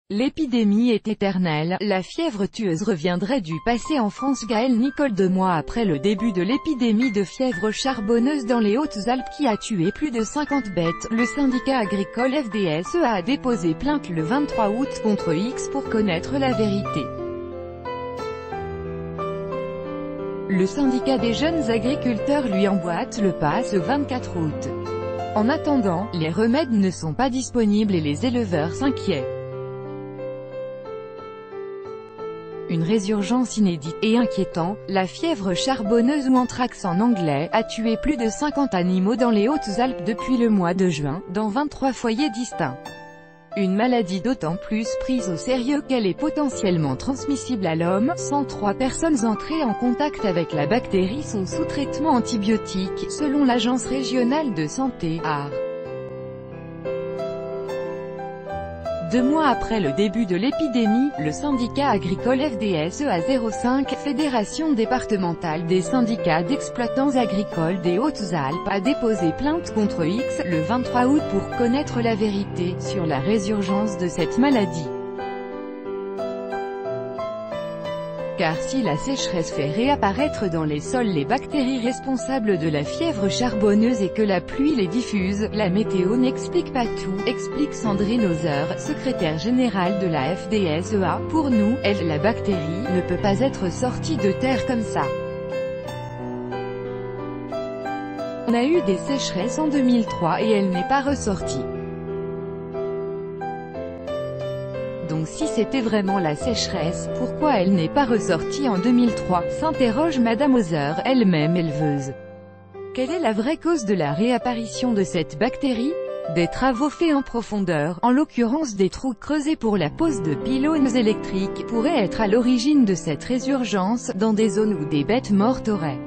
L'épidémie est éternelle, la fièvre tueuse reviendrait du passé en France. Gaël Nicole. 2 mois après le début de l'épidémie de fièvre charbonneuse dans les Hautes-Alpes qui a tué plus de 50 bêtes, le syndicat agricole FDSEA a déposé plainte le 23 août contre X pour connaître la vérité. Le syndicat des jeunes agriculteurs lui emboîte le pas ce 24 août. En attendant, les remèdes ne sont pas disponibles et les éleveurs s'inquiètent. Une résurgence inédite et inquiétante, la fièvre charbonneuse ou anthrax en anglais, a tué plus de 50 animaux dans les Hautes-Alpes depuis le mois de juin, dans 23 foyers distincts. Une maladie d'autant plus prise au sérieux qu'elle est potentiellement transmissible à l'homme. 103 personnes entrées en contact avec la bactérie sont sous traitement antibiotique, selon l'Agence régionale de santé, AR. 2 mois après le début de l'épidémie, le syndicat agricole FDSEA 05, Fédération départementale des syndicats d'exploitants agricoles des Hautes-Alpes, a déposé plainte contre X, le 23 août pour connaître la vérité sur la résurgence de cette maladie. Car si la sécheresse fait réapparaître dans les sols les bactéries responsables de la fièvre charbonneuse et que la pluie les diffuse, la météo n'explique pas tout, explique Sandrine Hauser, secrétaire générale de la FDSEA. Pour nous, la bactérie ne peut pas être sortie de terre comme ça. On a eu des sécheresses en 2003 et elle n'est pas ressortie. Donc si c'était vraiment la sécheresse, pourquoi elle n'est pas ressortie en 2003, s'interroge Madame Hauser, elle-même éleveuse. Quelle est la vraie cause de la réapparition de cette bactérie? Des travaux faits en profondeur, en l'occurrence des trous creusés pour la pose de pylônes électriques, pourraient être à l'origine de cette résurgence, dans des zones où des bêtes mortes auraient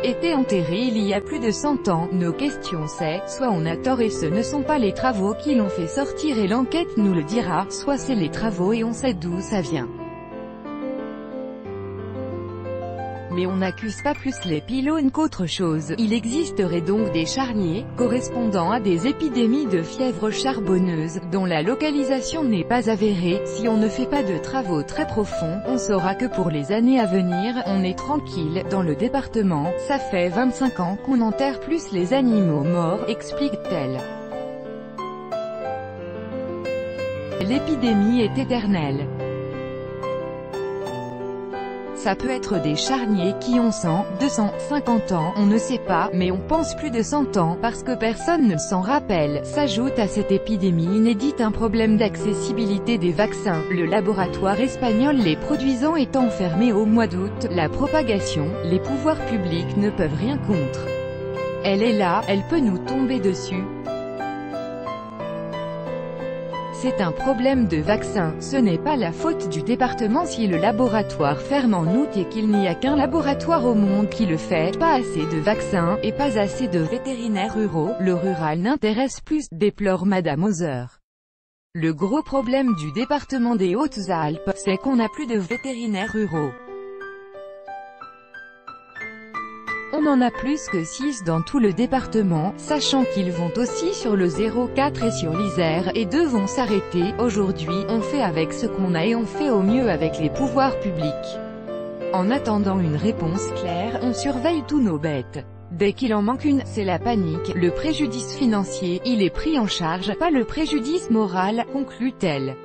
été enterrées il y a plus de 100 ans. Nos questions c'est, soit on a tort et ce ne sont pas les travaux qui l'ont fait sortir et l'enquête nous le dira, soit c'est les travaux et on sait d'où ça vient. Mais on n'accuse pas plus les pylônes qu'autre chose. Il existerait donc des charniers, correspondant à des épidémies de fièvre charbonneuse, dont la localisation n'est pas avérée. Si on ne fait pas de travaux très profonds, on saura que pour les années à venir, on est tranquille. Dans le département, ça fait 25 ans qu'on enterre plus les animaux morts, explique-t-elle. L'épidémie est éternelle. Ça peut être des charniers qui ont 100, 200, 50 ans, on ne sait pas, mais on pense plus de 100 ans, parce que personne ne s'en rappelle. S'ajoute à cette épidémie inédite un problème d'accessibilité des vaccins, le laboratoire espagnol les produisant étant fermé au mois d'août. La propagation, les pouvoirs publics ne peuvent rien contre. Elle est là, elle peut nous tomber dessus. C'est un problème de vaccin, ce n'est pas la faute du département si le laboratoire ferme en août et qu'il n'y a qu'un laboratoire au monde qui le fait. Pas assez de vaccins, et pas assez de vétérinaires ruraux, le rural n'intéresse plus, déplore Madame Hauser. Le gros problème du département des Hautes-Alpes, c'est qu'on n'a plus de vétérinaires ruraux. On en a plus que 6 dans tout le département, sachant qu'ils vont aussi sur le 04 et sur l'Isère, et 2 vont s'arrêter. Aujourd'hui, on fait avec ce qu'on a et on fait au mieux avec les pouvoirs publics. En attendant une réponse claire, on surveille tous nos bêtes. Dès qu'il en manque une, c'est la panique. Le préjudice financier, il est pris en charge, pas le préjudice moral, conclut-elle.